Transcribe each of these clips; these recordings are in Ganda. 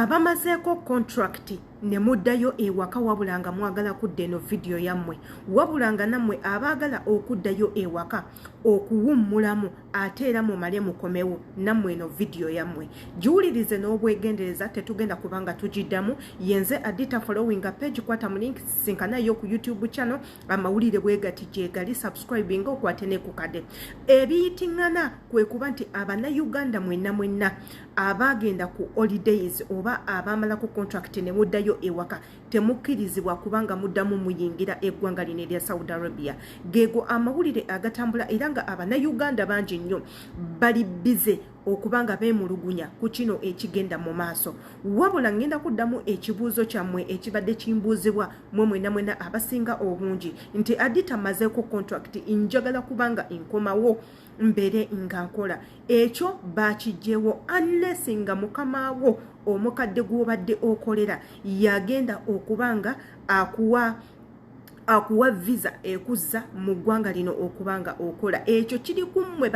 abamazeeko contract ne muddayo ewaka wabulanga mwagala kudda eno video yammwe wabulanga nammwe abaagala okuddayo ewaka okuwummulamu ate era mumale mukomewo nammwe eno video yammwe giwulirize n'obwegendereza tetugenda kubanga tugiddamu yenze adita following page kwata mu link sinkanayo ku YouTube channel amawulire bwegati gyegali subscribing okwate ne kukade ebiyitingana kwe kuba nti abannayuganda mwenna abagenda ku holidays oba abamala ku contract ne muddayo ewaka temukkirizibwa kubanga muddamu muyingira eggwanga lino erya Saudi Arabia gego amawulire agatambula era nga abannayuganda bangi nnyo bali bize okubanga beemulugunya ku kino ekigenda mu maaso wabula ngenda kuddamu ekibuuzo kyammwe ekibadde kimbuuzibwa mwena abasinga obungi nti adita mazeeko contract njagala kubanga enkomawo mbere nga nkola ekyo bakijjewo unless nga mukamawo omukadde gw'obadde okolera yagenda okubanga akuwa visa ekuzza mu ggwanga lino okubanga okola ekyo kiri kummwe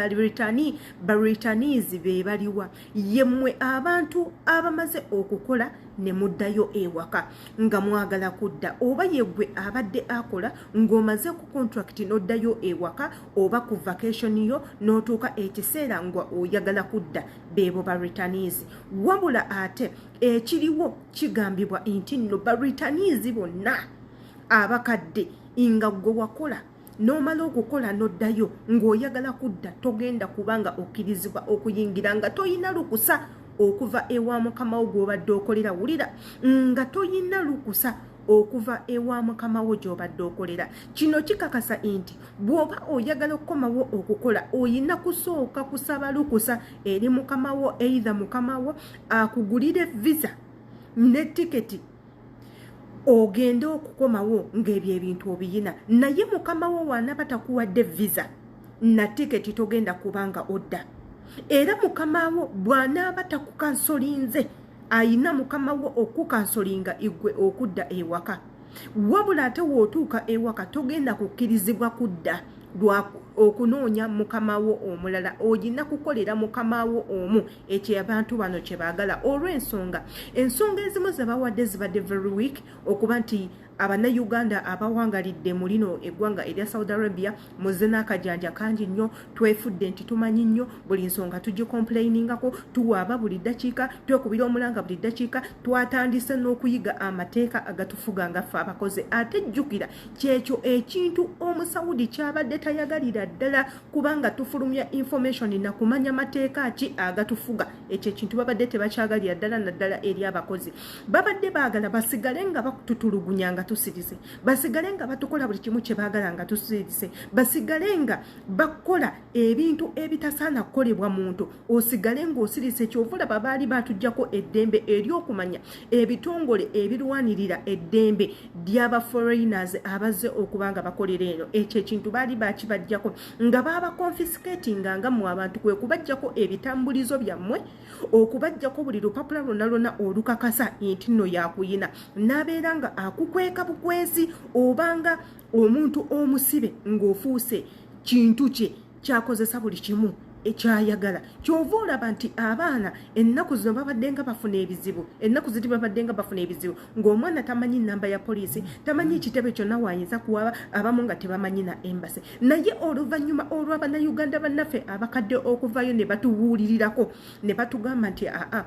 Baritanese be baliwa yemmwe abantu abamaze okukola ne muddayo ewaka nga mwagala kudda oba yeggwe abadde akola ng'omaze ku contract n'oddayo ewaka oba ku vacation yo n'otuuka ekiseera nga oyagala kudda beebo Baritanese wabula ate ekiriwo kigambibwa nti nno Baritanese bonna abakadde nga gwe wakola n'omala okukola n'oddayo ng'oyagala kudda togenda kubanga okkirizibwa okuyingira nga toyina lukusa okuva ewa mukamawo gw'obadde okolera wulira nga toyina lukusa okuva ewa mukamawo gy'obadde okolera kino kikakasa nti bw'oba oyagala okukomawo okukola oyina kusooka kusaba lukusa eri mukamawo either mukamawo akugulire visa ne tiketi ogende okukomawo ng'ebyo ebintu obiyina naye mukamawo waanaba takuwadde visa na tiketi togenda kubanga odda era mukamawo bw'anaaba takukansolinze ayina mukamawo okukansolinga igwe okudda ewaka wabula ate wootuuka ewaka togenda kukkirizibwa kudda okunoonya mukamawo omulala oyina kukolera mukamawo omu ekyo abantu bano kye baagala olw'ensonga ezimu zebawadde zibadde very weak okuba nti abannayuganda abawangalidde mu lino eggwanga erya Saudi Arabia muze n'akajanja kangi nnyo twefudde nti tumanyi nnyo buli nsonga tugicomplainingako tuwaaba buli ddakiika twekubira omulanga buli ddakiika twatandise n'okuyiga amateeka agatufuga nga ffe abakozi ate jjukira kyekyo ekintu omusawudi kyabadde tayagalira ddala kubanga tufulumya information na kumanya mateeka ki agatufuga ekyo ekintu babadde tebakyagalira ddala naddala eri abakozi babadde baagala basigale nga batutulugunya nga tusirise basigale nga batukola buli kimu kye baagala nga tusirise basigale nga bakola ebintu ebitasaana kukolebwa muntu osigale ng'osirise kyovula babaali batujjako eddembe ery'okumanya ebitongole ebirwanirira eddembe ly'aba foreigners abazze okubanga bakolera eno ekyo ekintu baali bakibajjako nga baaba confiscatinga nga mu abantu kwe kubajjako ebitambulizo byammwe okubajjako buli lupapula lwonna olukakasa nti nno yakuyina n'abeera nga akukweka bukwezi obanga omuntu omusibe ng'ofuuse kintu kye kyakozesa buli kimu ekyayagala kyova olaba nti abaana ennaku zino babadde nga bafuna ebizibu ennaku ziti babadde nga bafuna ebizibu ng'omwana tamanyi nnamba ya poliisi tamanyi ekitebe kyonna waayinza kuwaba abamu nga tebamanyi na embase naye oluvannyuma olw'abannayuganda bannaffe abakadde okuvayo ne batubuulirirako ne batugamba nti aa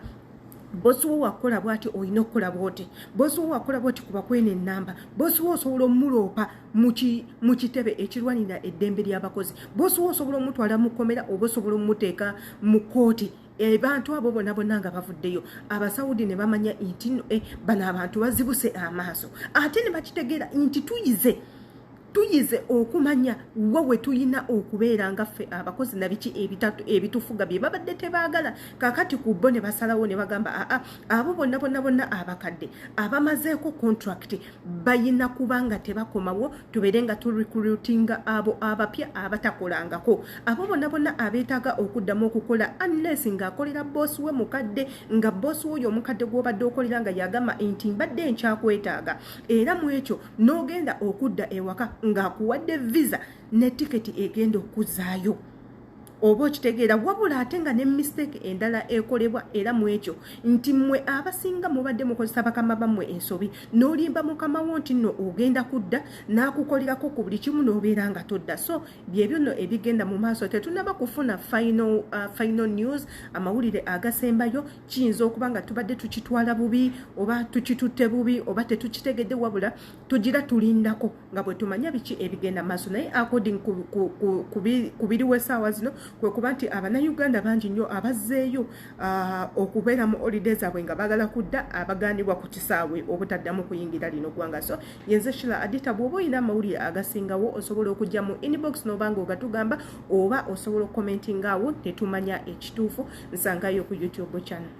bosi wo wakola bwati oyina okukola bwoti bosi wo wakola bwoti kuba kwena ennamba bosi wo osobola omuloopa mu kitebe ekirwanira eddembe ly'abakozi bosi wo osobola omutwala mu kkomera oba osobola omuteeka mu kooti abantu abo bonna nga bavuddeyo abasawudi ne bamanya nti bano abantu bazibuse amaaso ate ne bakitegeera nti tuyize okumanya wawe tuyina okubeera nga ffe abakozi na biki ebitufuga bye babadde tebaagala kakati ku bo ne basalawo ne bagamba abo bonna abakadde abamazeeko contract bayina kubanga tebakomawo tubeere nga turecruitinga abo abapya abatakolangako abo bonna abeetaaga okuddamu okukola unless ng'akolera boosi we mukadde nga boosi oyo omukadde gw'obadde okolera nga yagamba nti mbadde nkyakwetaaga era mu ekyo n'ogenda okudda ewaka ng'akuwadde visa ne tiketi egenda okuzaayo oba okitegeera wabula ate nga ne mistake endala ekolebwa era mu ekyo nti mmwe abasinga mubadde mukozesa bakama bammwe ensobi n'olimba mukama wo nti nno ogenda kudda n'akukolerako ku buli kimu n'obeera nga todda. So byebyo nno ebigenda mu maaso. Tetunaba kufuna final news, amawulire agasembayo. Kiyinza okuba nga tubadde tukitwala bubi oba tukitutte bubi oba tetukitegedde, wabula tugira tulindako nga bwe tumanya biki ebigenda maaso. Naye according ku biriwo essaawa zino kwe kuba nti Abannayuganda bangi nnyo abazzeeyo okubeera mu holiday zaabwe nga baagala kudda, abaganibwa ku kisaawe obutaddamu kuyingira lino ggwanga. So yenze Sheila Adita, bw'oba olina amawulire agasingawo osobola okujja mu inbox n'obanga ogatugamba oba osobola okukomentinga awo tetumanya ekituufu. Nsangayo ku YouTube channel.